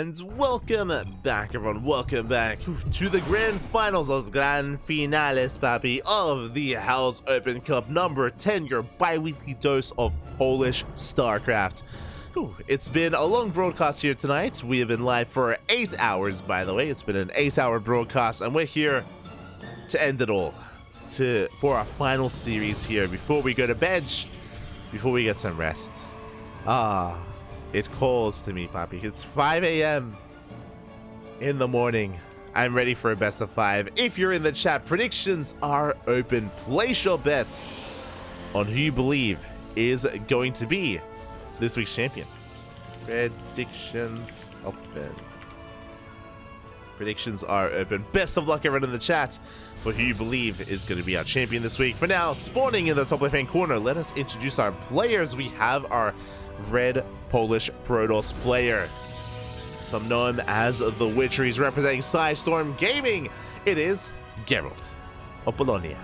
And welcome back, everyone. Welcome back to the grand finals, los gran finales, papi, of the H.4.0.S Open Cup number 10, your bi-weekly dose of Polish StarCraft. It's been a long broadcast here tonight. We have been live for 8 hours, by the way. It's been an 8-hour broadcast, and we're here to end it all, for our final series here before we go to bed, before we get some rest. It calls to me, papi. It's 5 a.m. in the morning. I'm ready for a best of 5. If you're in the chat, predictions are open. Place your bets on who you believe is going to be this week's champion. Predictions open. Predictions are open. Best of luck, everyone in the chat, for who you believe is going to be our champion this week. For now, spawning in the top left-hand corner, let us introduce our players. We have our red Polish Protoss player. Some know him as the Witcher. He's representing Storm Gaming. It is Gerald of Bologna.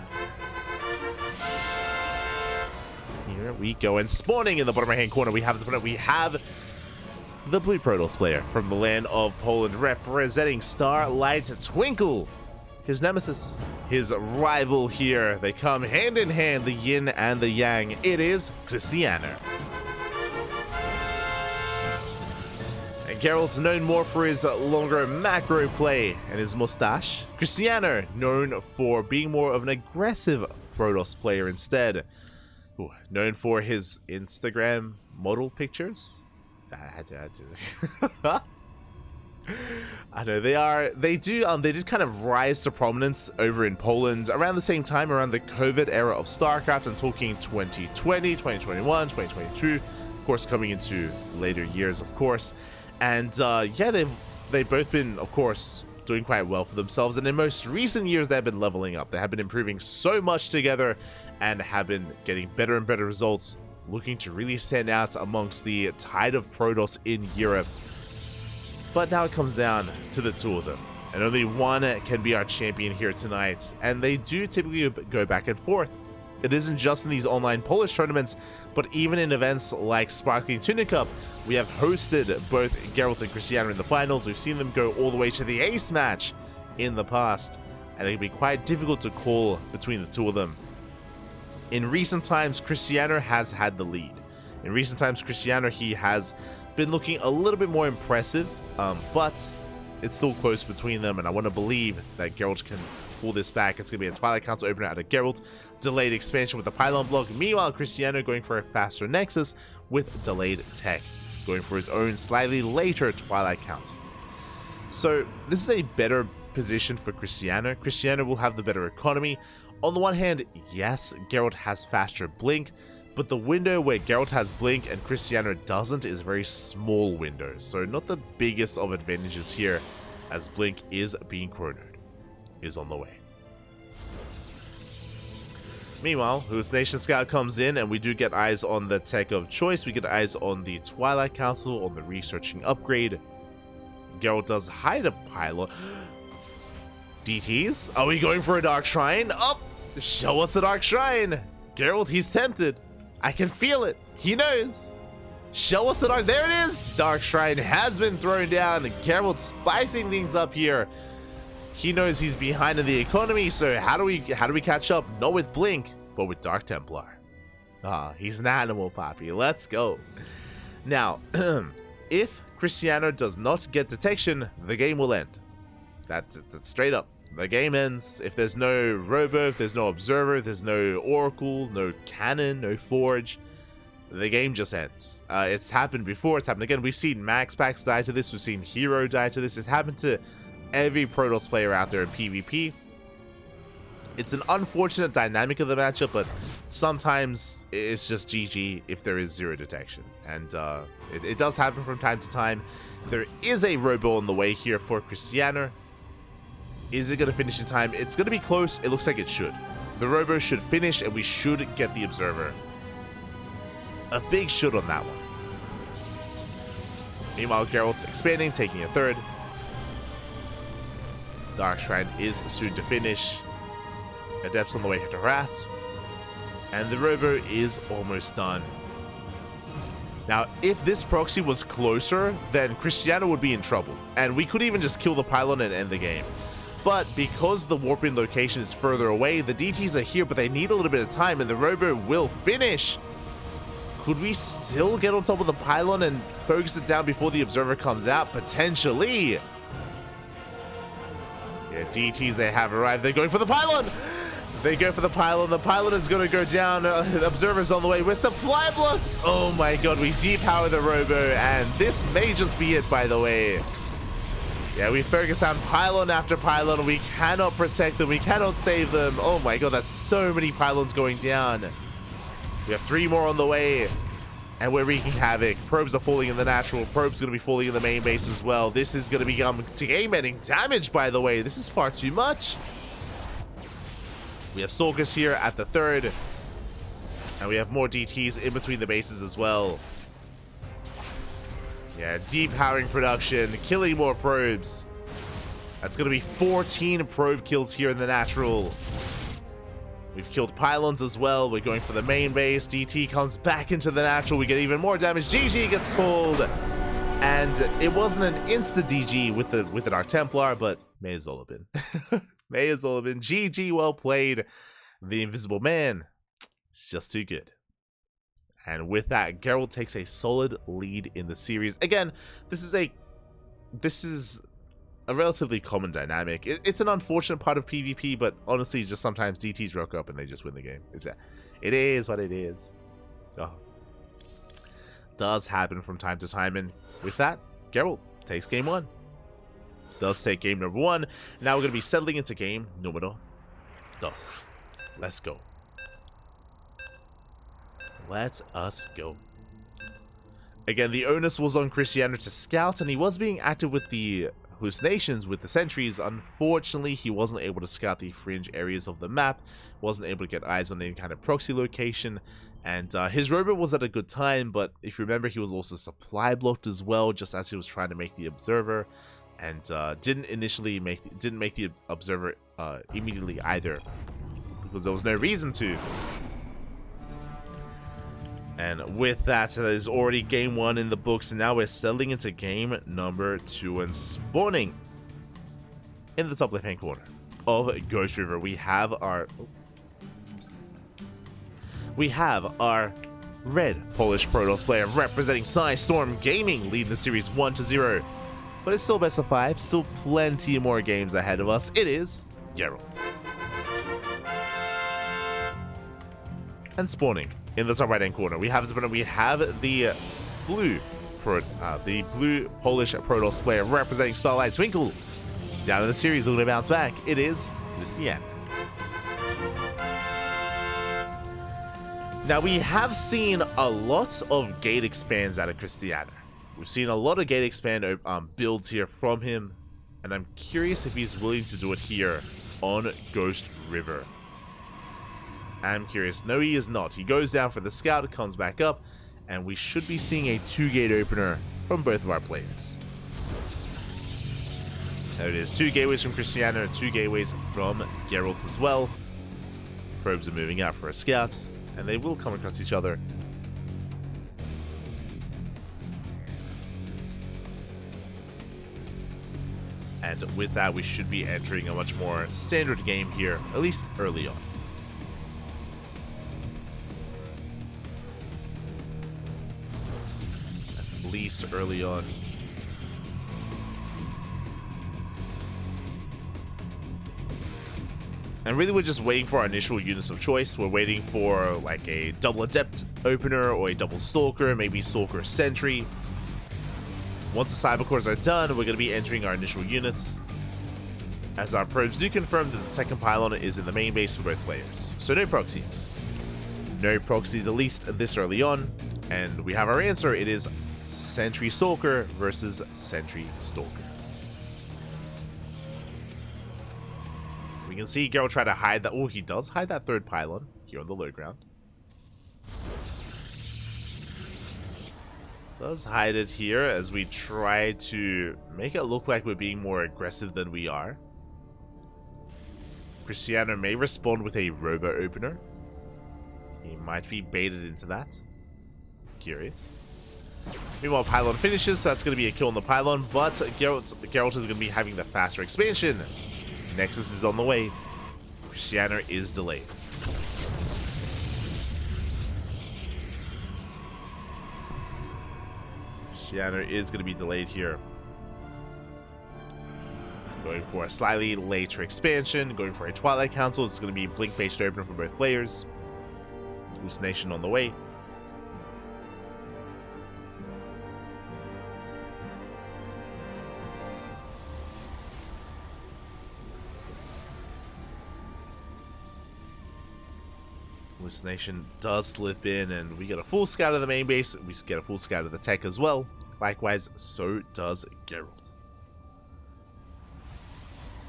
Here we go. And spawning in the bottom right-hand corner, we have the blue Protoss player from the land of Poland, representing Starlight Twinkle. His nemesis, his rival here. They come hand in hand, the yin and the yang. It is Krystianer. And Gerald's known more for his longer macro play and his mustache. Krystianer, known for being more of an aggressive Protoss player instead. Known for his Instagram model pictures. I know they did kind of rise to prominence over in Poland around the same time, around the COVID era of StarCraft. I'm talking 2020, 2021, 2022, of course, coming into later years, of course. And yeah, they've both been, of course, doing quite well for themselves. And in most recent years, they've been leveling up. They have been improving so much together and have been getting better and better results, looking to really stand out amongst the tide of Protoss in Europe. But now it comes down to the two of them, and only one can be our champion here tonight. And they do typically go back and forth. It isn't just in these online Polish tournaments, but even in events like Sparkling Tuna Cup, we have hosted both Gerald and Krystianer in the finals. We've seen them go all the way to the ace match in the past, and it can be quite difficult to call between the two of them. In recent times, Krystianer has had the lead. In recent times, Krystianer, he has been looking a little bit more impressive, but it's still close between them, and I want to believe that Gerald can pull this back. It's going to be a Twilight Council opener out of Gerald, delayed expansion with the pylon block. Meanwhile, Krystianer going for a faster Nexus with delayed tech, going for his own slightly later Twilight Council. So this is a better position for Krystianer. Krystianer will have the better economy. On the one hand, yes, Gerald has faster blink, but the window where Gerald has blink and Krystianer doesn't is a very small window, so not the biggest of advantages here, as blink is being chronoed, is on the way. Meanwhile, Hallucination Scout comes in, and we do get eyes on the tech of choice. We get eyes on the Twilight Council, on the researching upgrade. Gerald does hide a pylon. DTs? Are we going for a Dark Shrine? Oh, show us the Dark Shrine. Gerald, he's tempted. I can feel it. He knows. Show us the Dark. There it is. Dark Shrine has been thrown down. Gerald spicing things up here. He knows he's behind in the economy, so how do we catch up? Not with Blink, but with Dark Templar. He's an animal, Poppy. Let's go. Now, if Krystianer does not get detection, the game will end. That's straight up. The game ends. If there's no Robo, if there's no Observer, if there's no Oracle, no Cannon, no Forge, the game just ends. It's happened before, it's happened again. We've seen Max Packs die to this, we've seen Hero die to this. It's happened to every Protoss player out there in PvP. It's an unfortunate dynamic of the matchup, but sometimes it's just GG if there is zero detection. And it does happen from time to time. There is a Robo on the way here for Krystianer. Is it going to finish in time? It's going to be close. It looks like it should. The Robo should finish, and we should get the Observer. A big should on that one. Meanwhile, Gerald's expanding, taking a third. Dark Shrine is soon to finish. Adepts on the way to harass. And the Robo is almost done. Now, if this proxy was closer, then Krystianer would be in trouble. And we could even just kill the pylon and end the game. But because the warp-in location is further away, the DTs are here, but they need a little bit of time, and the robo will finish. Could we still get on top of the pylon and focus it down before the observer comes out? Potentially. Yeah, DTs, they have arrived. They're going for the pylon. They go for the pylon. The pylon is going to go down. The observer's on the way with supply blocks. Oh my god, we depower the robo, and this may just be it, by the way. Yeah, we focus on pylon after pylon. We cannot protect them. We cannot save them. Oh my god, that's so many pylons going down. We have 3 more on the way, and we're wreaking havoc. Probes are falling in the natural. Probes going to be falling in the main base as well. This is going to become game-ending damage, by the way. This is far too much. We have Stalkers here at the 3rd, and we have more DTs in between the bases as well. Yeah, depowering production, killing more probes. That's going to be 14 probe kills here in the natural. We've killed pylons as well. We're going for the main base. DT comes back into the natural. We get even more damage. GG gets called. And it wasn't an insta-DG with an Art Templar, but may as well have been. May as well have been. GG, well played. The Invisible Man. It's just too good. And with that, Gerald takes a solid lead in the series. Again, this is a relatively common dynamic. It's an unfortunate part of PvP, but honestly, just sometimes DTs rock up and they just win the game. It is what it is. Oh. Does happen from time to time, and with that, Gerald takes game 1. Does take game number 1. Now we're going to be settling into game numero 2. Let's go. Let us go. Again, the onus was on Krystianer to scout, and he was being active with the hallucinations with the sentries. Unfortunately, he wasn't able to scout the fringe areas of the map, wasn't able to get eyes on any kind of proxy location, and his robot was at a good time, but if you remember, he was also supply blocked as well, just as he was trying to make the observer, and didn't make the observer immediately either, because there was no reason to. And with that, so that is already game 1 in the books, and now we're settling into game number 2 and spawning in the top left-hand corner of Ghost River. We have our red Polish Protoss player representing Storm Gaming, leading the series 1-0. But it's still best of 5, still plenty more games ahead of us. It is Gerald. And spawning in the top right-hand corner, we have the blue Polish Protoss player representing Starlight Twinkle. Down in the series, looking to bounce back. It is Krystianer. Now, we have seen a lot of gate expands out of Krystianer. We've seen a lot of gate expand builds here from him, and I'm curious if he's willing to do it here on Ghost River. I'm curious. No, he is not. He goes down for the scout, comes back up, and we should be seeing a 2-gate opener from both of our players. There it is. 2 gateways from Krystianer, 2 gateways from Gerald as well. Probes are moving out for a scout, and they will come across each other. And with that, we should be entering a much more standard game here, at least early on. Least early on. And really, we're just waiting for our initial units of choice. We're waiting for like a double adept opener or a double stalker, maybe stalker sentry. Once the cyber cores are done, we're going to be entering our initial units, as our probes do confirm that the second pylon is in the main base for both players. So no proxies. No proxies, at least this early on. And we have our answer. It is Sentry Stalker versus Sentry Stalker. We can see Gerald try to hide that. Oh, he does hide that 3rd pylon here on the low ground. Does hide it here as we try to make it look like we're being more aggressive than we are. Krystianer may respond with a robo opener. He might be baited into that. Curious. Meanwhile, Pylon finishes, so that's going to be a kill on the Pylon, but Gerald is going to be having the faster expansion. Nexus is on the way. Krystianer is delayed. Krystianer is going to be delayed here. Going for a slightly later expansion, going for a Twilight Council. It's going to be blink-based open for both players. Hallucination on the way. Hallucination does slip in, and we get a full scout of the main base. We get a full scout of the tech as well. Likewise, so does Gerald.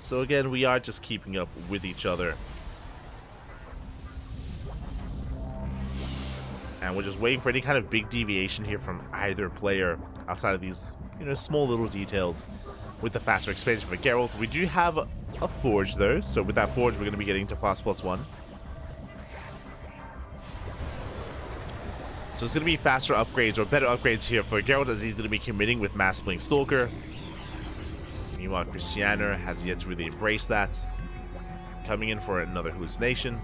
So again, we are just keeping up with each other. And we're just waiting for any kind of big deviation here from either player outside of these, small little details with the faster expansion for Gerald. We do have a forge though, so with that forge, we're going to be getting to fast +1. So it's going to be faster upgrades or better upgrades here for Gerald, as he's going to be committing with Mass Blink Stalker. Meanwhile, Krystianer has yet to really embrace that. Coming in for another hallucination.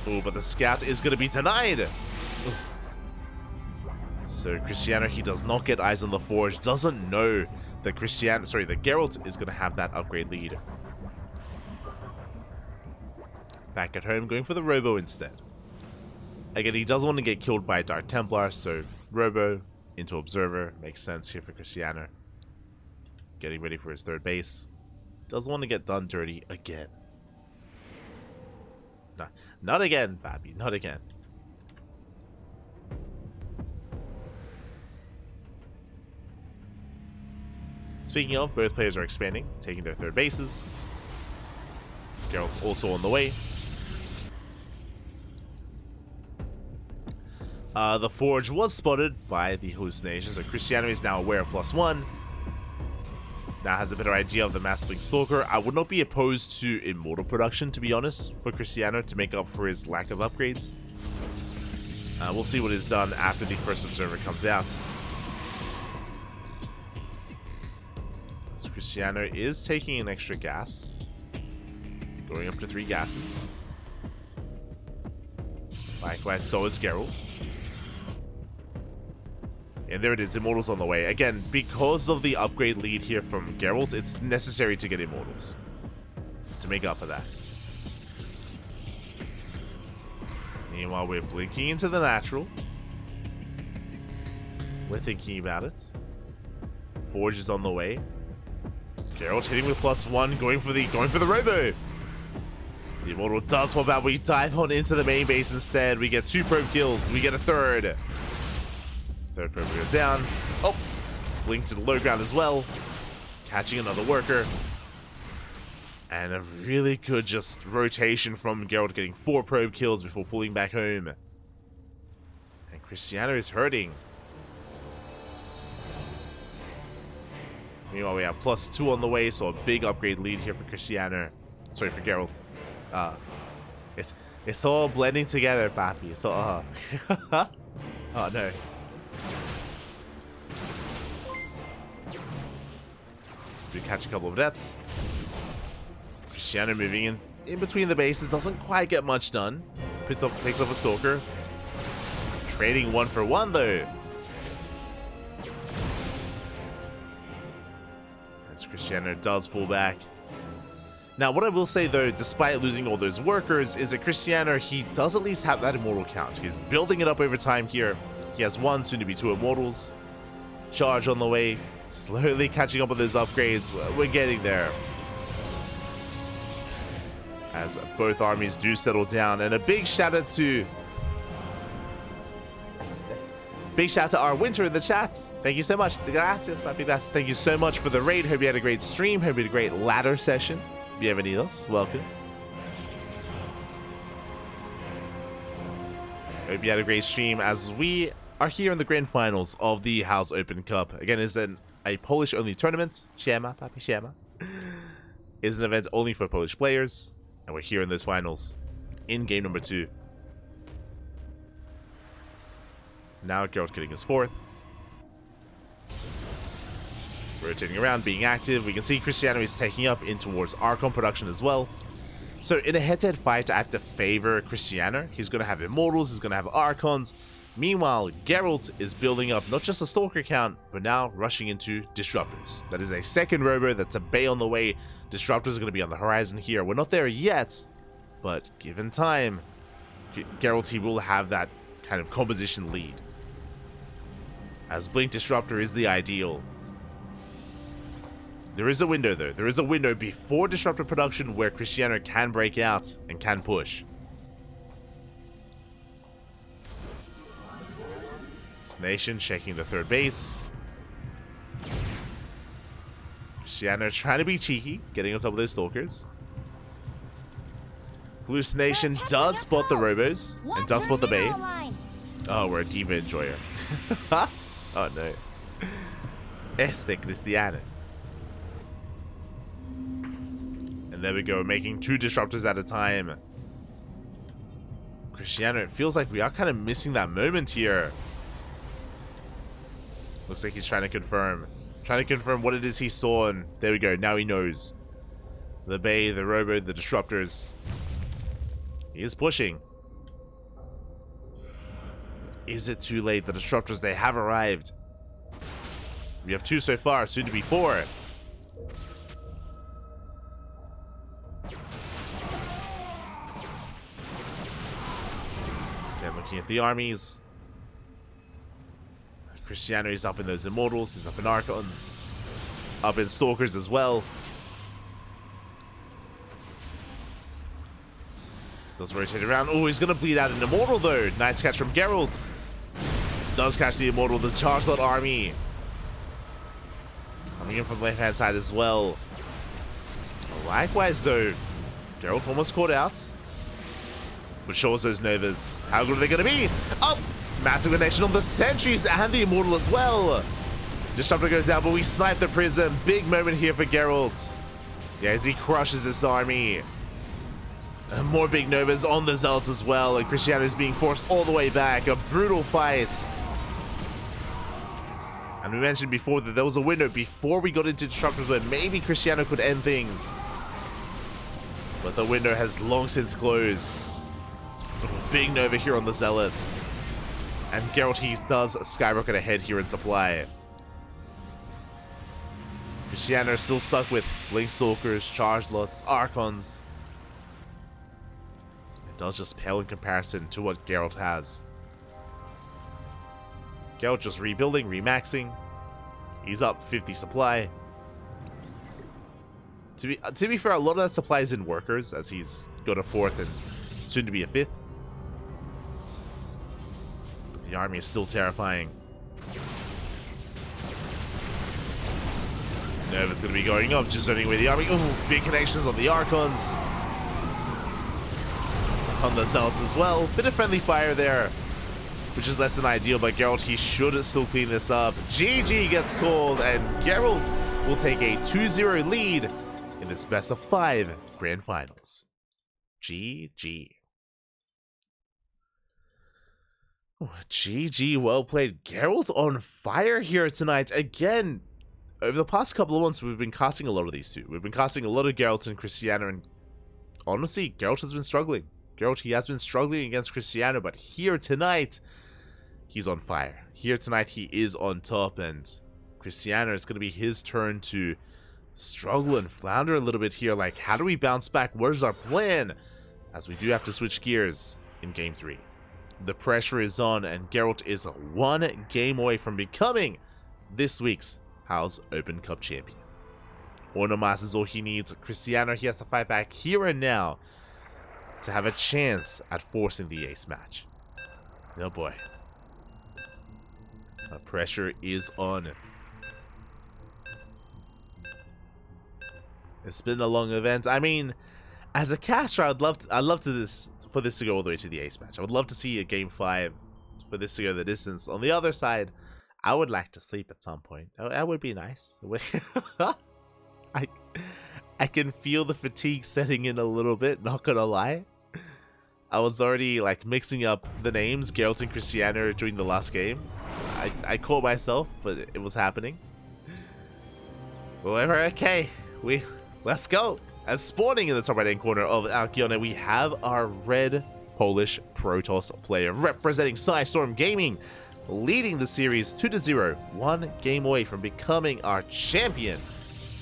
Oh, but the scout is going to be denied. Oof. So Krystianer, he does not get eyes on the forge. Doesn't know that that Gerald is going to have that upgrade lead. Back at home, going for the Robo instead. Again, he doesn't want to get killed by a Dark Templar, so Robo into Observer makes sense here for Krystianer. Getting ready for his third base. Doesn't want to get done dirty again. No, not again, Bobby. Not again. Speaking of, both players are expanding, taking their third bases. Gerald's also on the way. The forge was spotted by the hallucinations, so Krystianer is now aware of +1. Now has a better idea of the Mass Blink Stalker. I would not be opposed to Immortal production, to be honest, for Krystianer to make up for his lack of upgrades. We'll see what is done after the first Observer comes out. So Krystianer is taking an extra gas. Going up to 3 gases. Likewise, so is Gerald. And there it is, Immortals on the way. Again, because of the upgrade lead here from Gerald, it's necessary to get Immortals to make up for that. Meanwhile, we're blinking into the natural. We're thinking about it. Forge is on the way. Gerald hitting with +1, going for the Robo. The Immortal does pop out. We dive on into the main base instead. We get 2 probe kills. We get a third. Third probe goes down. Oh, blink to the low ground as well. Catching another worker. And a really good just rotation from Gerald, getting 4 probe kills before pulling back home. And Krystianer is hurting. Meanwhile, we have +2 on the way, so a big upgrade lead here for Krystianer. Sorry, for Gerald. It's all blending together, Papi. It's all oh no. We catch a couple of depths. Krystianer moving in between the bases, doesn't quite get much done. Picks up a Stalker. Trading 1 for 1 though. As Krystianer does pull back. Now, what I will say though, despite losing all those workers, is that Krystianer, he does at least have that Immortal count. He's building it up over time here. He has 1, soon to be 2 Immortals. Charge on the way. Slowly catching up with those upgrades. We're getting there. As both armies do settle down. And a big shout out to our Winter in the chat. Thank you so much. Gracias, papi. Thank you so much for the raid. Hope you had a great stream. Hope you had a great ladder session. Bienvenidos. Welcome. Hope you had a great stream as we are here in the grand finals of the House Open Cup. Again, it's a Polish-only tournament. Siema, papi, siema. Is an event only for Polish players. And we're here in those finals in game number 2. Now Gerald getting his 4th. Rotating around, being active. We can see Krystianer is taking up in towards Archon production as well. So in a head-to-head fight, I have to favor Krystianer. He's going to have Immortals, he's going to have Archons. Meanwhile, Gerald is building up not just a Stalker count, but now rushing into Disruptors. That is a second Robo, that's a Bay on the way. Disruptors are going to be on the horizon here. We're not there yet, but given time, Gerald, he will have that kind of composition lead. As Blink Disruptor is the ideal. There is a window though. There is a window before Disruptor production where Krystianer can break out and can push. This Nation shaking the 3rd base. Krystianer trying to be cheeky, getting on top of those Stalkers. Hallucination does spot the Robos and does spot the Bay. Oh, we're a Diva Enjoyer. Oh no. Este Krystianer. And there we go, making 2 Disruptors at a time. Krystianer, it feels like we are kind of missing that moment here. Looks like he's trying to confirm. Trying to confirm what it is he saw, and there we go, now he knows. The Bay, the Robo, the Disruptors. He is pushing. Is it too late? The Disruptors, they have arrived. We have 2 so far, soon to be 4. Looking at the armies. Krystianer is up in those Immortals, he's up in Archons, up in Stalkers as well. Does rotate around. Oh, he's gonna bleed out an Immortal though. Nice catch from Gerald. Does catch the Immortal, the Charge Lot army. Coming in from the left hand side as well. Likewise though, Gerald almost caught out. But shows those Novas. How good are they going to be? Oh! Massive donation on the Sentries and the Immortal as well. Disruptor goes down, but we snipe the Prism. Big moment here for Gerald. Yeah, as he crushes this army. And more big Novas on the Zealots as well. And Krystianer is being forced all the way back. A brutal fight. And we mentioned before that there was a window before we got into Disruptors where maybe Krystianer could end things. But the window has long since closed. Big Nova here on the Zealots. And Gerald, he does skyrocket ahead here in supply. Krystianer is still stuck with Blink Stalkers, Charge Lots, Archons. It does just pale in comparison to what Gerald has. Gerald just rebuilding, remaxing. He's up 50 supply. To be fair, a lot of that supply is in Workers, as he's got a 4th and soon to be a 5th. The army is still terrifying. Nova's going to be going off, just zoning away the army. Oh, big connections on the Archons. On the Zealots as well. Bit of friendly fire there, which is less than ideal, but Gerald, he should still clean this up. GG gets called, and Gerald will take a 2-0 lead in this best of 5 grand finals. GG. Oh, GG, well played. Gerald on fire here tonight. Again, over the past couple of months, we've been casting a lot of these two. We've been casting a lot of Gerald and Krystianer, and honestly, Gerald has been struggling. Gerald, he has been struggling against Krystianer, but here tonight, he's on fire. Here tonight, he is on top, and Krystianer, it's going to be his turn to struggle and flounder a little bit here. Like, how do we bounce back? Where's our plan? As we do have to switch gears in Game 3. The pressure is on, and Gerald is 1 game away from becoming this week's H.4.0.S Open Cup champion. Ornomas is all he needs. Krystianer, he has to fight back here and now to have a chance at forcing the ace match. Oh boy. The pressure is on. It's been a long event. I mean, as a caster, I'd love for this to go all the way to the ace match. I would love to see a game 5 for this to go the distance. On the other side, I would like to sleep at some point. That would be nice. I can feel the fatigue setting in a little bit, not gonna lie. I was already like mixing up the names, Gerald and Krystianer, during the last game. I caught myself, but it was happening. Well, okay, let's go. As spawning in the top right-hand corner of Alkione, we have our red Polish Protoss player representing Storm Gaming, leading the series 2-0, one game away from becoming our champion.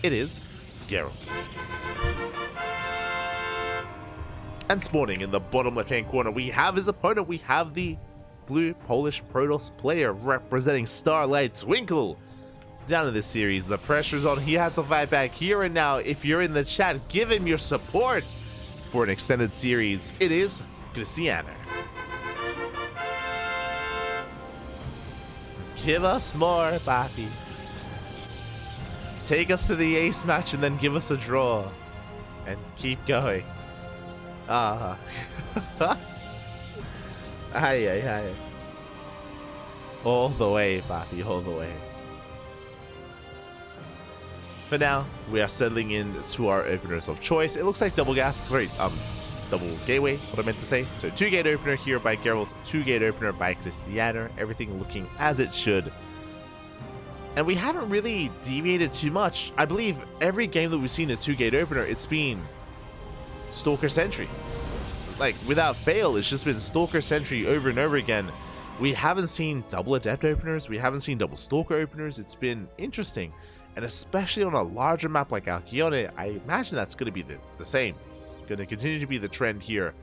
It is Gerald. And spawning in the bottom left-hand corner, we have his opponent. We have the blue Polish Protoss player representing Starlight Twinkle. Down in this series, the pressure's on. He has to fight back here and now. If you're in the chat, give him your support for an extended series. It is Krystianer. Give us more, Papi. Take us to the ace match and then give us a draw. And keep going. Ah. Aye. All the way, Papi, all the way. For now, we are settling in to our openers of choice. It looks like double gateway, what I meant to say. So 2-gate opener here by Gerald, 2-gate opener by Krystianer. Everything looking as it should. And we haven't really deviated too much. I believe every game that we've seen a 2-gate opener, it's been Stalker Sentry. Like, without fail, it's just been Stalker Sentry over and over again. We haven't seen double Adept openers. We haven't seen double Stalker openers. It's been interesting. And especially on a larger map like Alkione, I imagine that's going to be the same. It's going to continue to be the trend here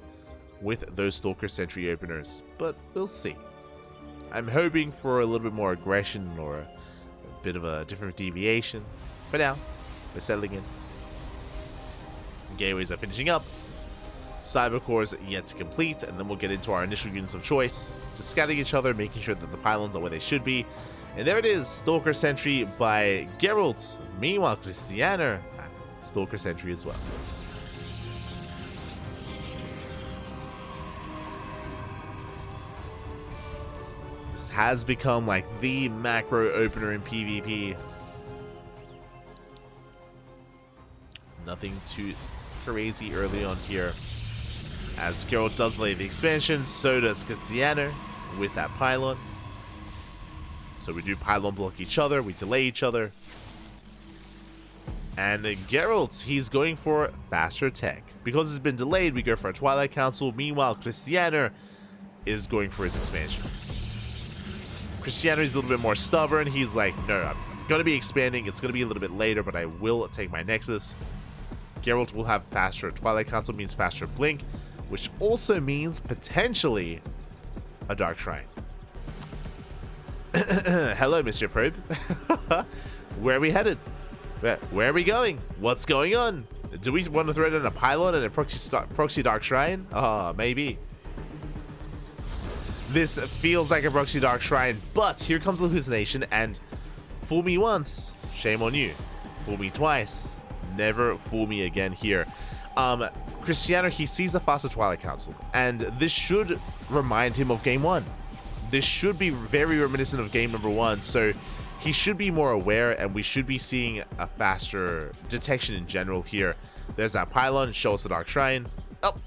with those Stalker Sentry openers. But we'll see. I'm hoping for a little bit more aggression or a bit of a different deviation. For now, we're settling in. Gateways are finishing up. Cybercores yet to complete, and then we'll get into our initial units of choice. Just scouting each other, making sure that the pylons are where they should be. And there it is, Stalker Sentry by Gerald. Meanwhile, Krystianer, Stalker Sentry as well. This has become like the macro opener in PvP. Nothing too crazy early on here. As Gerald does lay the expansion, so does Krystianer with that pylon. So we do pylon block each other, we delay each other. And Gerald, he's going for faster tech. Because it's been delayed, we go for a Twilight Council. Meanwhile, Krystianer is going for his expansion. Krystianer is a little bit more stubborn. He's like, no, I'm going to be expanding. It's going to be a little bit later, but I will take my Nexus. Gerald will have faster. Twilight Council means faster Blink, which also means potentially a Dark Shrine. Hello, Mr. Probe. Where are we headed? Where are we going? What's going on? Do we want to throw down a pylon and a proxy Dark Shrine? Maybe. This feels like a proxy Dark Shrine, but here comes the hallucination, and fool me once, shame on you. Fool me twice, never fool me again here. Krystianer, he sees the faster Twilight Council, and this should remind him of Game 1. This should be very reminiscent of game number 1, so he should be more aware, and we should be seeing a faster detection in general here. There's that pylon, show us the Dark Shrine. Oh,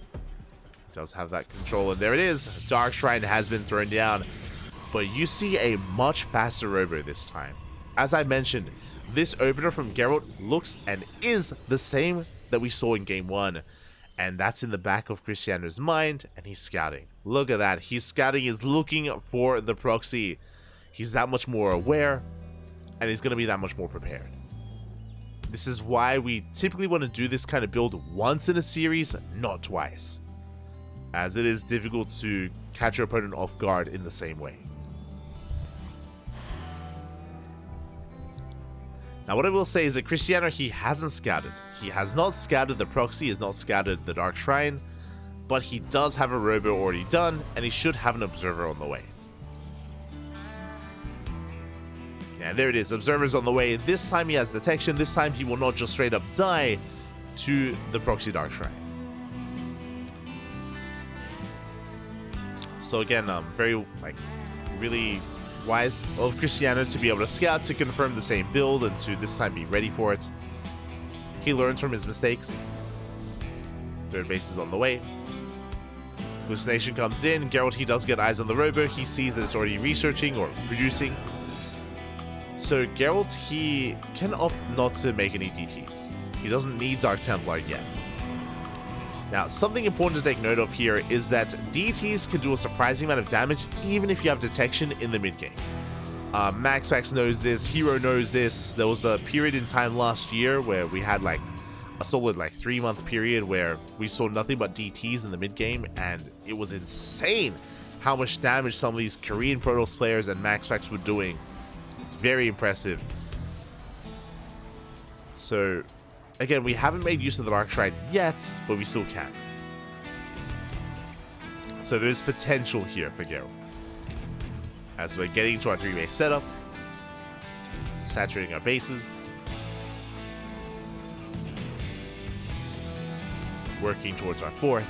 does have that control, and there it is. Dark Shrine has been thrown down, but you see a much faster robo this time. As I mentioned, this opener from Gerald looks and is the same that we saw in game 1. And that's in the back of Krystianer's mind, and he's scouting. Look at that. He's scouting, he's looking for the proxy. He's that much more aware, and he's going to be that much more prepared. This is why we typically want to do this kind of build once in a series, not twice, as it is difficult to catch your opponent off guard in the same way. Now, what I will say is that Krystianer, he hasn't scouted. He has not scouted the proxy, he has not scouted the Dark Shrine, but he does have a robo already done, and he should have an observer on the way. Yeah, there it is, observer's on the way. This time he has detection, this time he will not just straight up die to the proxy Dark Shrine. So again, very, really wise of Krystianer to be able to scout, to confirm the same build, and to this time be ready for it. He learns from his mistakes. Third base is on the way. Hallucination comes in. Gerald, he does get eyes on the robo. He sees that it's already researching or producing. So Gerald, he can opt not to make any DTs. He doesn't need Dark Templar yet. Now, something important to take note of here is that DTs can do a surprising amount of damage even if you have detection in the mid game. Max knows this, Hero knows this. There was a period in time last year where we had like a solid 3-month period where we saw nothing but DTs in the mid game, and it was insane how much damage some of these Korean Protoss players and Max were doing. It's very impressive. So, again, we haven't made use of the Dark Shrine yet, but we still can. So there's potential here for Gerald. As we're getting to our 3-base setup, saturating our bases, working towards our 4th.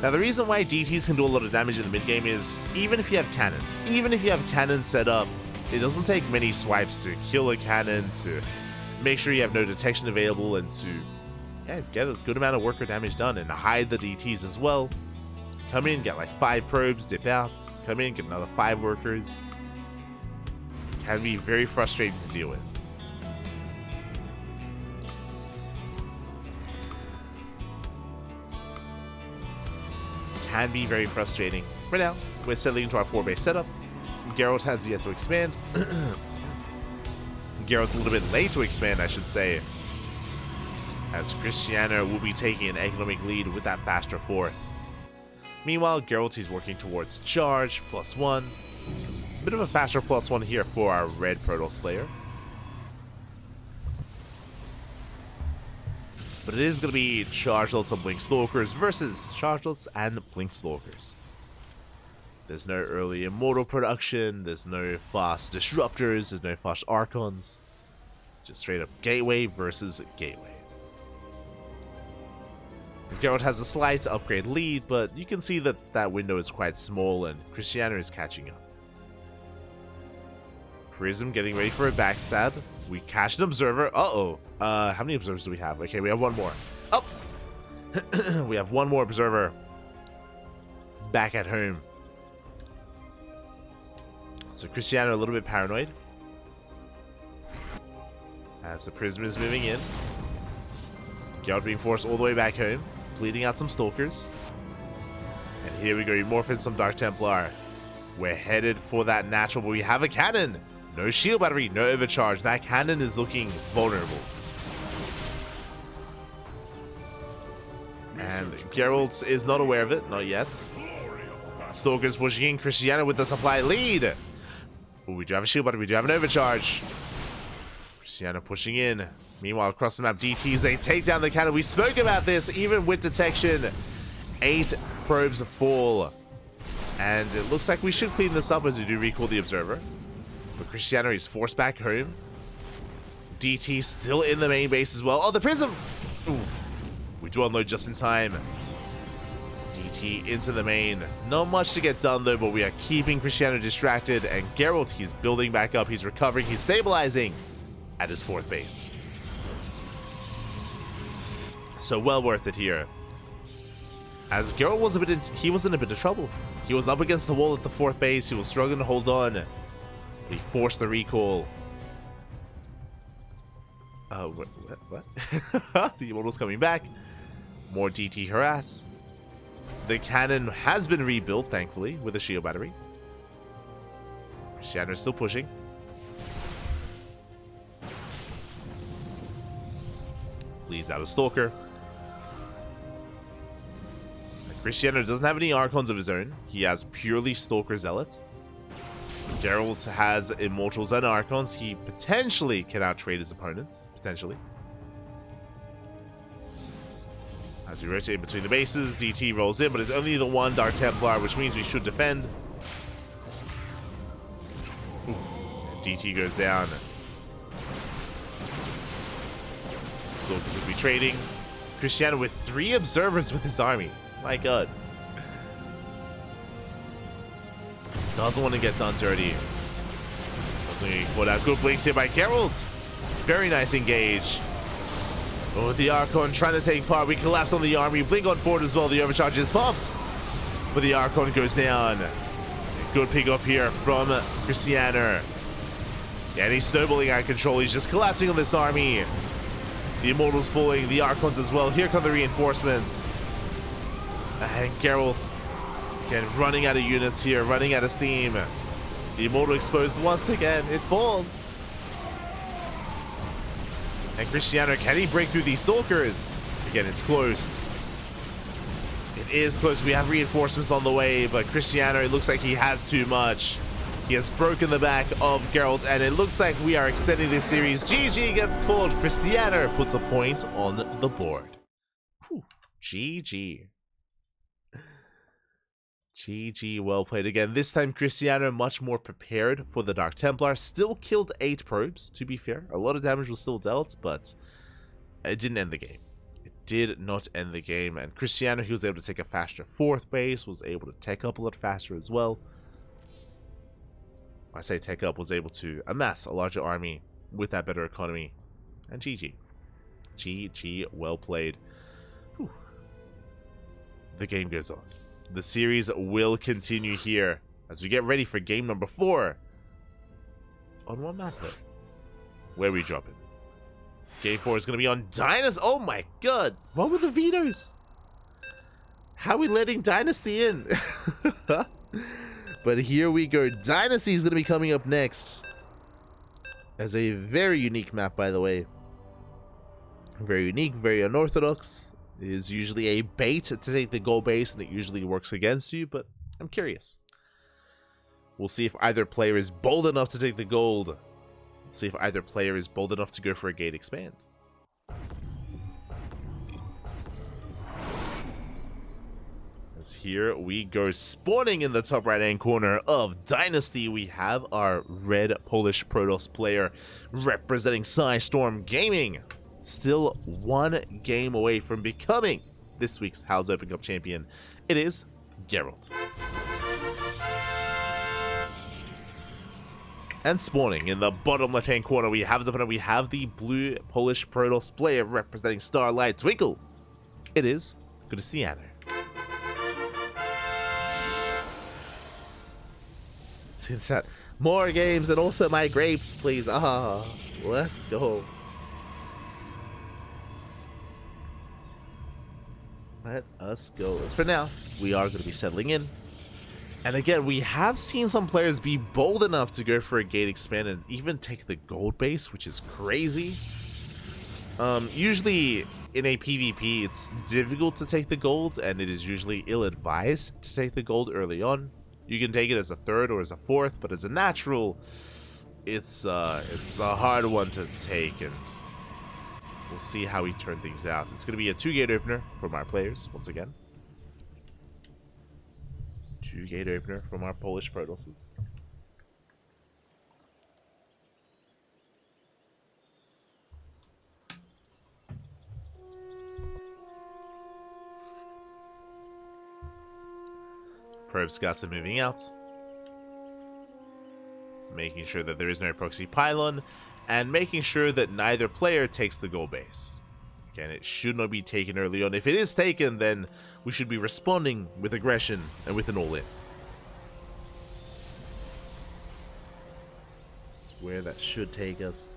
Now, the reason why DTs can do a lot of damage in the mid game is even if you have cannons set up, it doesn't take many swipes to kill a cannon, to make sure you have no detection available, and to get a good amount of worker damage done and hide the DTs as well. Come in, get like 5 probes, dip out. Come in, get another 5 workers. Can be very frustrating to deal with. Can be very frustrating. For now, we're settling into our 4-base setup. Gerald has yet to expand. Gerald's a little bit late to expand, I should say, as Krystianer will be taking an economic lead with that faster 4th. Meanwhile, Gerald, he's working towards charge, +1. Bit of a faster +1 here for our red Protoss player. But it is going to be Chargelets and Blink Stalkers versus Chargelets and Blink Stalkers. There's no early Immortal production, there's no fast Disruptors, there's no fast Archons. Just straight up Gateway versus Gateway. Gerald has a slight upgrade lead, but you can see that that window is quite small and Krystianer is catching up. Prism getting ready for a backstab. We catch an Observer. Uh-oh. How many Observers do we have? Okay, we have one more. Oh! We have one more Observer back at home. So Krystianer a little bit paranoid as the Prism is moving in. Gerald being forced all the way back home, bleeding out some Stalkers. And here we go, morph in some Dark Templar. We're headed for that natural, but we have a cannon. No shield battery, no overcharge. That cannon is looking vulnerable. And Gerald is not aware of it, not yet. Stalkers pushing in, Krystianer with the supply lead. Ooh, we do have a shield battery, we do have an overcharge. Krystianer pushing in. Meanwhile, across the map, DTs, they take down the cannon. We spoke about this, even with detection. 8 probes fall. And it looks like we should clean this up as we do recall the Observer. But Krystianer is forced back home. DT still in the main base as well. Oh, the Prism! Ooh. We do unload just in time. DT into the main. Not much to get done though, but we are keeping Krystianer distracted. And Gerald, he's building back up. He's recovering. He's stabilizing at his 4th base. So well worth it here. As Gerald was he was in a bit of trouble. He was up against the wall at the 4th base. He was struggling to hold on. He forced the recall. What? The Immortal's coming back. More DT harass. The cannon has been rebuilt, thankfully, with a shield battery. Krystianer is still pushing. Bleeds out a Stalker. Krystianer doesn't have any Archons of his own. He has purely Stalker Zealot. Gerald has Immortals and Archons. He potentially can outtrade his opponents. Potentially. As we rotate between the bases, DT rolls in, but it's only the one Dark Templar, which means we should defend. Ooh. DT goes down. Stalkers will be trading. Krystianer with 3 Observers with his army. My god. Doesn't want to get done dirty. Doesn't want to get caught out. Good blinks here by Gerald. Very nice engage. Oh, the Archon trying to take part. We collapse on the army. Blink on forward as well. The overcharge is pumped. But the Archon goes down. Good pick off here from Krystianer. Yeah, and he's snowballing out of control. He's just collapsing on this army. The Immortals falling. The Archons as well. Here come the reinforcements. And Gerald, again, running out of units here. Running out of steam. The Immortal exposed once again. It falls. And Krystianer, can he break through these Stalkers? Again, it's close. It is close. We have reinforcements on the way, but Krystianer, it looks like he has too much. He has broken the back of Gerald, and it looks like we are extending this series. GG gets called. Krystianer puts a point on the board. Whew. GG. GG, well played again. This time, Krystianer much more prepared for the Dark Templar. Still killed 8 probes, to be fair. A lot of damage was still dealt, but it didn't end the game. It did not end the game. And Krystianer, he was able to take a faster 4th base, was able to tech up a lot faster as well. I say tech up, was able to amass a larger army with that better economy. And GG. GG, well played. Whew. The game goes on. The series will continue here as we get ready for game number 4. On what map though? Where are we dropping? Game 4 is going to be on Dynasty. Oh my god! What were the vetoes? How are we letting Dynasty in? But here we go. Dynasty is going to be coming up next. As a very unique map, by the way. Very unique, very unorthodox. It is usually a bait to take the gold base, and it usually works against you, but I'm curious. We'll see if either player is bold enough to take the gold. We'll see if either player is bold enough to go for a gate expand. As here we go, spawning in the top right-hand corner of Dynasty, we have our red Polish Protoss player representing Storm Gaming. Still 1 game away from becoming this week's H.4.0.S Open Cup champion. It is Gerald. And spawning in the bottom left-hand corner, we have the blue Polish Protoss player representing Starlight Twinkle. It is Krystianer. Since that, more games and also my grapes, please. Let's go. Let us go. As for now, we are going to be settling in. And again, we have seen some players be bold enough to go for a gate expand and even take the gold base, which is crazy. Usually in a PvP, it's difficult to take the gold, and it is usually ill-advised to take the gold early on. You can take it as a 3rd or as a 4th, but as a natural, it's a hard one to take, and we'll see how we turn things out. It's going to be a 2-gate opener from our players, once again. 2-gate opener from our Polish Protosses. Probe scouts are moving out. Making sure that there is no proxy pylon. And making sure that neither player takes the gold base. Again, it should not be taken early on. If it is taken, then we should be responding with aggression and with an all-in. That's where that should take us.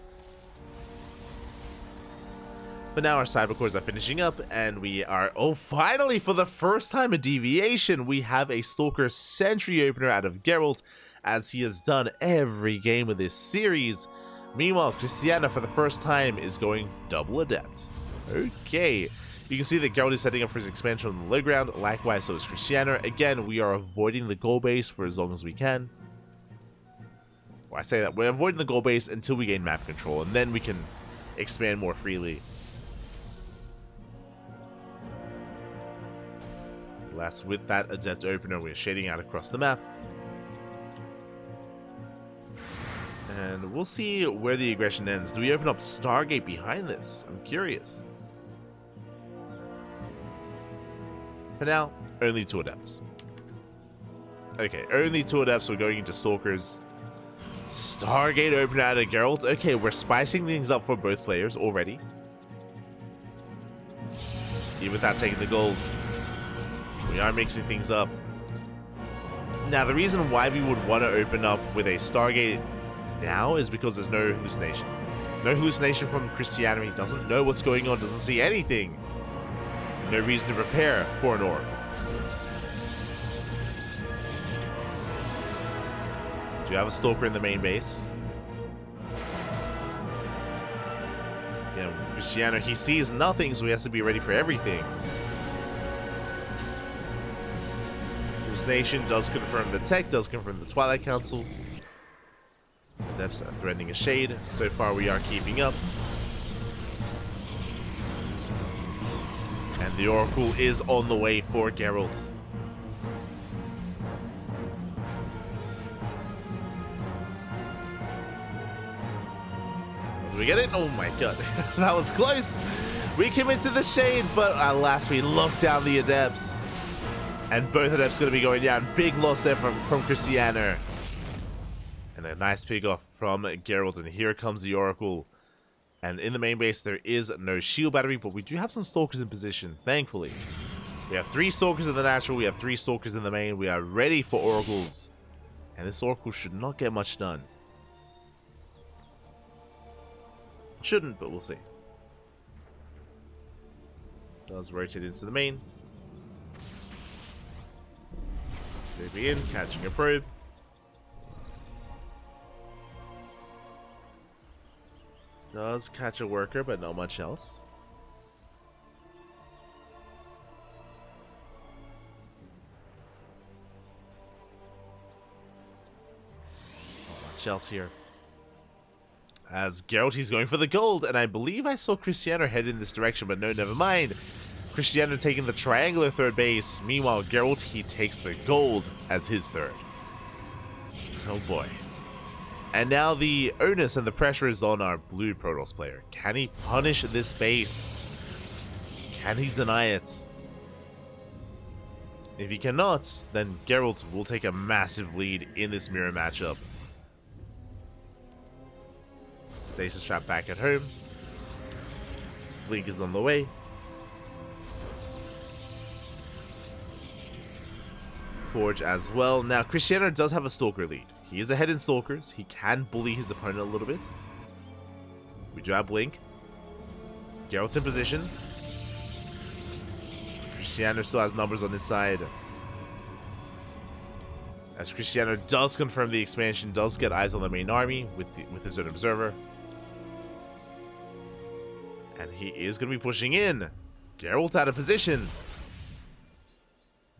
But now our cybercores are finishing up, and we are, finally, for the first time a deviation, we have a Stalker Sentry opener out of Gerald, as he has done every game of this series. Meanwhile, Krystianer, for the first time, is going double adept. Okay. You can see that Gerald is setting up for his expansion on the low ground. Likewise, so is Krystianer. Again, we are avoiding the goal base for as long as we can. Well, I say that. We're avoiding the goal base until we gain map control, and then we can expand more freely. Last, with that adept opener, we're shading out across the map. And we'll see where the aggression ends. Do we open up Stargate behind this? I'm curious. For now, only 2 adepts. Okay, only 2 adepts. We're going into Stalkers. Stargate open out of Geralt. Okay, we're spicing things up for both players already. even without taking the gold. We are mixing things up. Now, the reason why we would want to open up with a Stargate now is because there's no hallucination. There's no hallucination from Krystianer. He doesn't know what's going on, doesn't see anything. No reason to prepare for an orb. Do you have a Stalker in the main base? Again, Krystianer, he sees nothing, so he has to be ready for everything. Nation does confirm the tech, does confirm the Twilight Council. Depths are threatening a shade. So far, we are keeping up. And the Oracle is on the way for Gerald. Do we get it? Oh my god, that was close. We came into the shade, but alas, we locked down the Adepts. And both Adepts going to be going down. Big loss there from Krystianer. And a nice pick off from Gerald. And here comes the Oracle. And in the main base, there is no shield battery, but we do have some Stalkers in position, thankfully. We have 3 Stalkers in the natural. We have 3 Stalkers in the main. We are ready for Oracles. And this Oracle should not get much done. Shouldn't, but we'll see. Does rotate into the main. Saving in, catching a probe. Does catch a worker, but not much else. Not much else here. As Gerald, he's going for the gold, and I believe I saw Krystianer head in this direction, but no, never mind. Krystianer taking the triangular third base. Meanwhile, Gerald, he takes the gold as his third. Oh boy. And now the onus and the pressure is on our blue Protoss player. Can he punish this base? Can he deny it? If he cannot, then Gerald will take a massive lead in this mirror matchup. Stasis trap back at home. Blink is on the way. Forge as well. Now, Krystianer does have a Stalker lead. He is ahead in Stalkers. He can bully his opponent a little bit. We do have Blink. Gerald's in position. Krystianer still has numbers on his side. As Krystianer does confirm the expansion, does get eyes on the main army with his own observer. And he is going to be pushing in. Gerald out of position.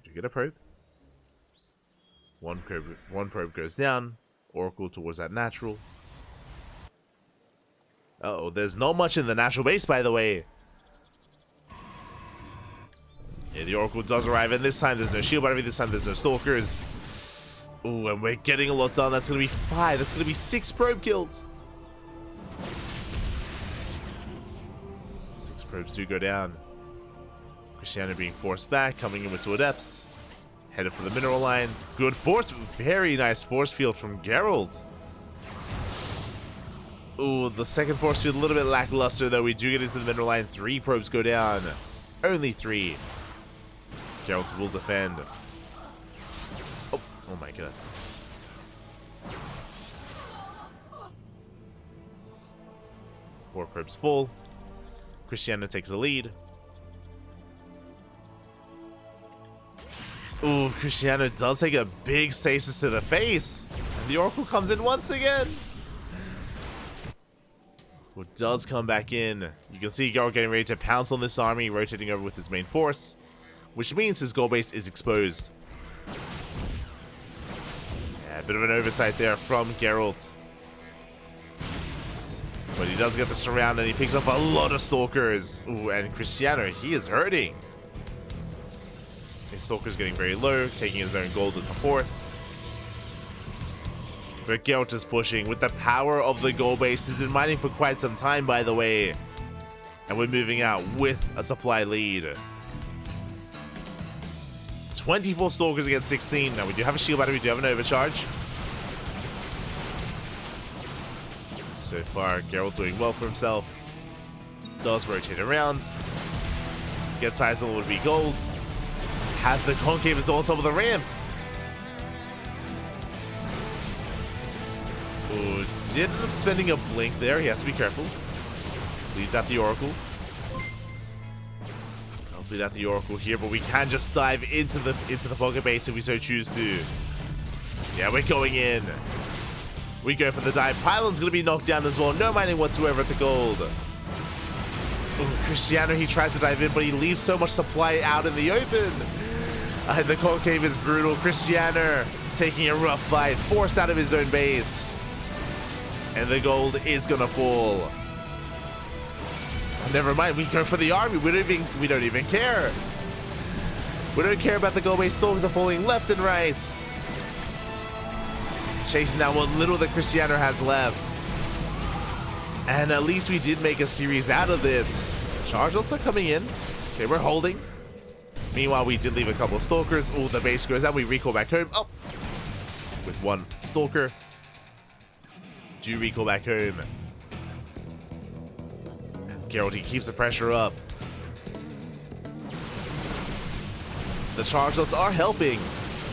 Do you get a probe? One probe goes down. Oracle towards that natural. Uh-oh, there's not much in the natural base, by the way. Yeah, the Oracle does arrive, and this time there's no shield battery, this time there's no Stalkers. Ooh, and we're getting a lot done. That's going to be 5. That's going to be 6 probe kills. 6 probes do go down. Krystianer being forced back, coming in with 2 Adepts. Headed for the mineral line. Good force. Very nice force field from Gerald. Ooh, the second force field a little bit lackluster, though. We do get into the mineral line. 3 probes go down. Only 3. Gerald will defend. Oh my god. Four probes full. Krystianer takes the lead. Ooh, Krystianer does take a big stasis to the face. And the Oracle comes in once again. Who does come back in. You can see Gerald getting ready to pounce on this army, rotating over with his main force. Which means his goal base is exposed. Yeah, a bit of an oversight there from Gerald. But he does get the surround and he picks up a lot of Stalkers. Ooh, and Krystianer, he is hurting. His Stalker's getting very low, taking his own gold at the 4th. But Geralt is pushing with the power of the gold base. He's been mining for quite some time, by the way. And we're moving out with a supply lead. 24 Stalkers against 16. Now we do have a shield battery, we do have an overcharge. So far, Geralt doing well for himself. Does rotate around. Gets highest level would be gold. Has the concave as well on top of the ramp. Ooh, did end up spending a blink there. He has to be careful. Leads out the Oracle. Does lead out the Oracle here, but we can just dive into the pocket base if we so choose to. Yeah, we're going in. We go for the dive. Pylon's gonna be knocked down as well. No mining whatsoever at the gold. Ooh, Krystianer, he tries to dive in, but he leaves so much supply out in the open. The concave is brutal. Krystianer taking a rough fight, forced out of his own base. And the gold is gonna fall. Never mind, we go for the army. We don't even care. We don't care about the gold base storms that are falling left and right. Chasing down what little that Krystianer has left. And at least we did make a series out of this. Charge ults are coming in. Okay, we're holding. Meanwhile, we did leave a couple of stalkers. Oh, the base goes out. We recall back home. Oh, with one stalker. Do recall back home. And Gerald, he keeps the pressure up. The charge ults are helping.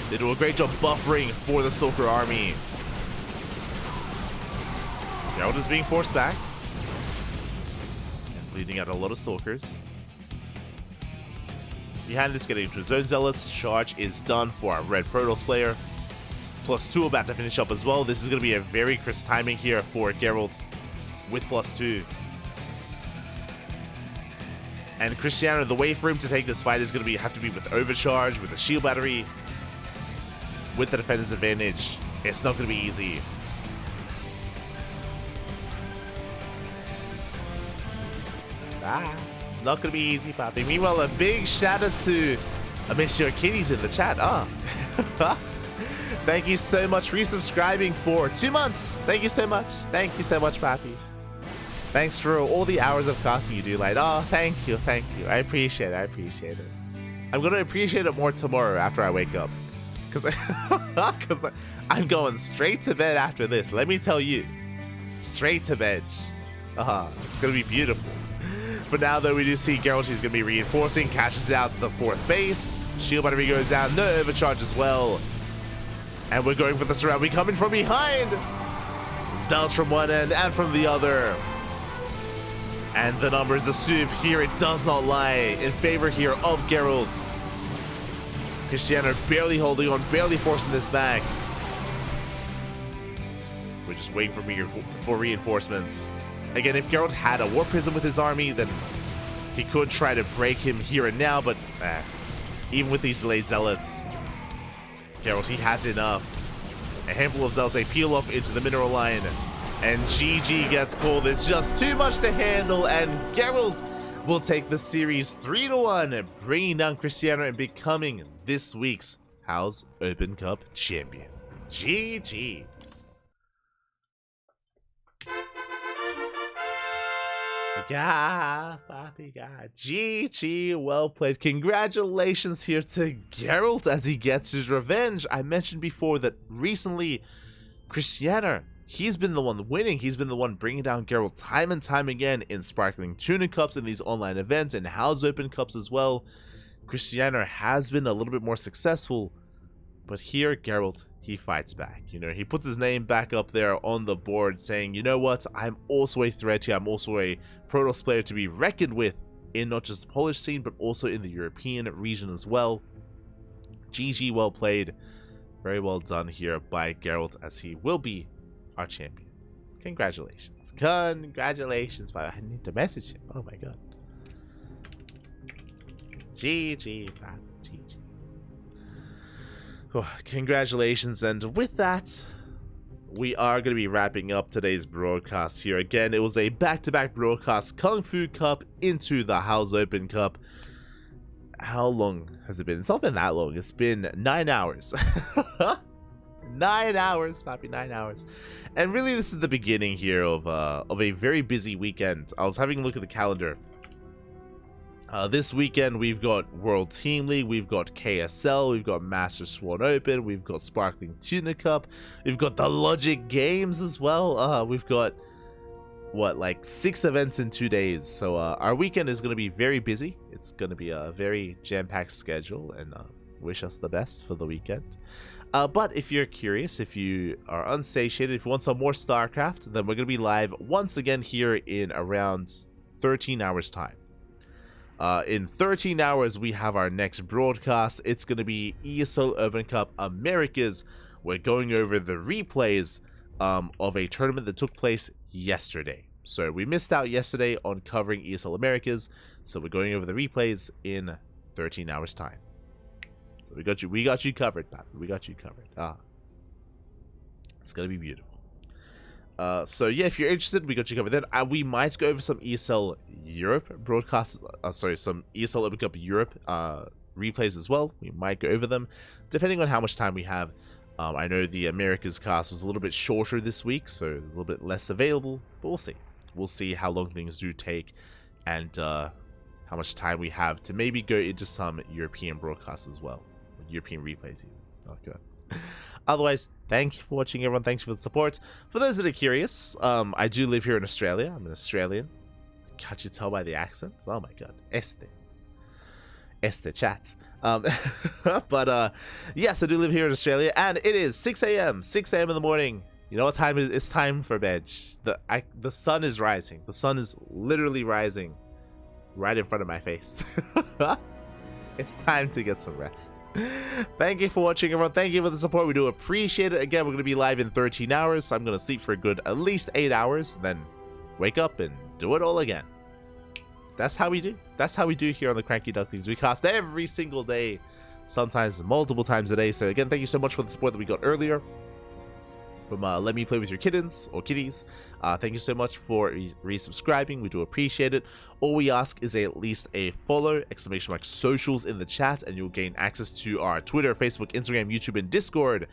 They do a great job buffering for the stalker army. Gerald is being forced back. Leading out a lot of stalkers. Behind this, getting into Zone Zealots. Charge is done for our red Protoss player. +2 about to finish up as well. This is going to be a very crisp timing here for Gerald with +2. And Krystianer, the way for him to take this fight is going to have to be with overcharge, with a shield battery, with the defender's advantage. It's not going to be easy. Not going to be easy, Papi. Meanwhile, a big shout out to Monsieur Kitties in the chat. Thank you so much for resubscribing for 2 months. Thank you so much. Thank you so much, Papi. Thanks for all the hours of casting you do, like. Oh, thank you, thank you. I appreciate it. I appreciate it. I'm gonna appreciate it more tomorrow after I wake up, because I'm going straight to bed after this. Let me tell you, straight to bed. It's gonna be beautiful. But now, though, we do see Gerald, he's going to be reinforcing, catches out the 4th base. Shield battery goes down, no overcharge as well. And we're going for the surround. We come in from behind. Stealth from one end and from the other. And the numbers assume here it does not lie in favor here of Gerald. Krystianer barely holding on, barely forcing this back. We're just waiting for reinforcements. Again, if Gerald had a War Prism with his army, then he could try to break him here and now, but even with these delayed Zealots, Gerald, he has enough. A handful of Zealots, they peel off into the mineral line, and GG gets called. It's just too much to handle, and Gerald will take the series 3-1, bringing down Krystianer and becoming this week's House Open Cup champion. GG. Yeah, Papi, God. GG, well played. Congratulations here to Gerald as he gets his revenge. I mentioned before that recently, Krystianer, he's been the one winning. He's been the one bringing down Gerald time and time again in Sparkling Tuna Cups, in these online events, and House Open Cups as well. Krystianer has been a little bit more successful, but here, Gerald, he fights back. You know, he puts his name back up there on the board saying, you know what, I'm also a threat here. I'm also a Protoss player to be reckoned with in not just the Polish scene, but also in the European region as well. GG, well played. Very well done here by Gerald, as he will be our champion. Congratulations. Congratulations. I need to message him. Oh my god. GG, man. GG. Oh, congratulations, and with that, we are going to be wrapping up today's broadcast here. Again, it was a back-to-back broadcast, Kung Fu Cup into the House Open Cup. How long has it been? It's not been that long. It's been 9 hours. 9 hours, Papi, 9 hours. And really, this is the beginning here of a very busy weekend. I was having a look at the calendar. This weekend, we've got World Team League, we've got KSL, we've got Master Swan Open, we've got Sparkling Tuna Cup, we've got the Logic Games as well. We've got what, like 6 events in 2 days. So our weekend is going to be very busy. It's going to be a very jam-packed schedule, and wish us the best for the weekend. But if you're curious, if you are unsatiated, if you want some more StarCraft, then we're going to be live once again here in around 13 hours time. In 13 hours, we have our next broadcast. It's going to be ESL Open Cup Americas. We're going over the replays of a tournament that took place yesterday. So we missed out yesterday on covering ESL Americas, so we're going over the replays in 13 hours time. So we got you covered, Pappy. We got you covered. It's gonna be beautiful. So yeah, if you're interested, we got you covered. Then we might go over some ESL Europe broadcasts. Some ESL Open Cup Europe replays as well. We might go over them, depending on how much time we have. I know the Americas cast was a little bit shorter this week, so a little bit less available, but we'll see. We'll see how long things do take, and how much time we have to maybe go into some European broadcasts as well. European replays even. Oh, good. Otherwise, thank you for watching, everyone. Thanks for the support. For those that are curious, I do live here in Australia. I'm an Australian. Can't you tell by the accents? Oh my god. Este chat. But yes, I do live here in Australia, and it is 6 a.m. 6 a.m. in the morning. You know what time it is? It's time for bed. The sun is rising. The sun is literally rising right in front of my face. It's time to get some rest. Thank you for watching, everyone. Thank you for the support. We do appreciate it. Again, we're going to be live in 13 hours. So I'm going to sleep for a good at least 8 hours, then wake up and do it all again. That's how we do. That's how we do here on the CranKy Ducklings. We cast every single day, sometimes multiple times a day. So again, thank you so much for the support that we got earlier from Let Me Play With Your Kittens or Kitties. Thank you so much for resubscribing. We do appreciate it. All we ask is at least a follow, ! Socials in the chat, and you'll gain access to our Twitter, Facebook, Instagram, YouTube, and Discord.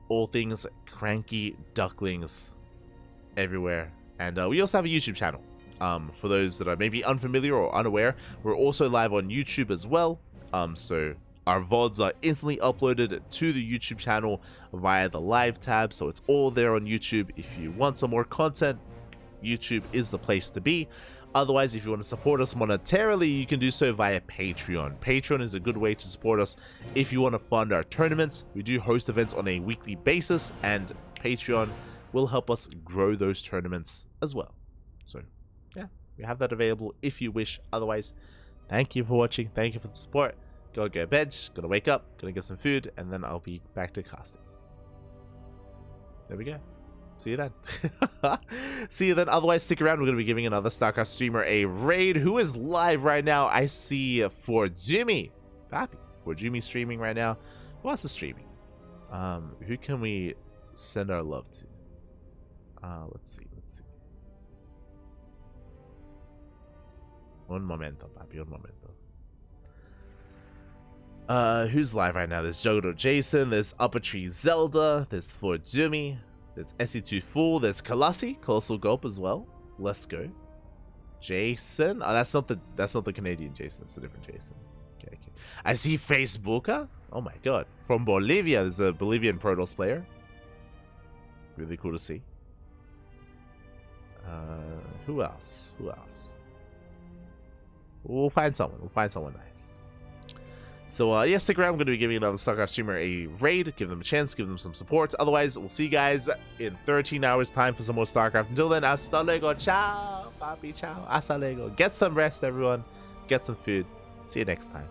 All things CranKy Ducklings everywhere. And we also have a YouTube channel. For those that are maybe unfamiliar or unaware, we're also live on YouTube as well. So our VODs are instantly uploaded to the YouTube channel via the live tab. So it's all there on YouTube. If you want some more content, YouTube is the place to be. Otherwise, if you want to support us monetarily, you can do so via Patreon. Patreon is a good way to support us if you want to fund our tournaments. We do host events on a weekly basis, and Patreon will help us grow those tournaments as well. So yeah, we have that available if you wish. Otherwise, thank you for watching. Thank you for the support. Gotta go to bed, gonna wake up, gonna get some food, and then I'll be back to casting. There we go. See you then. See you then. Otherwise, stick around. We're gonna be giving another StarCraft streamer a raid. Who is live right now? I see for Jimmy. Pappy. For Jimmy streaming right now. Who else is streaming? Who can we send our love to? Let's see. Un momento, papi, un momento. Who's live right now? There's Gerald Jason, there's Upper Tree Zelda, there's For Jimmy, there's SE2 Fool, there's Kalasi, Colossal Gulp as well. Let's go. Jason. Oh, that's not the Canadian Jason, it's a different Jason. Okay. I see Facebooka. Oh my god. From Bolivia, there's a Bolivian Protoss player. Really cool to see. Who else? We'll find someone. Nice. So, yeah, stick around. I'm going to be giving another StarCraft streamer a raid. Give them a chance. Give them some support. Otherwise, we'll see you guys in 13 hours time for some more StarCraft. Until then, hasta luego. Ciao, papi. Ciao. Hasta luego. Get some rest, everyone. Get some food. See you next time.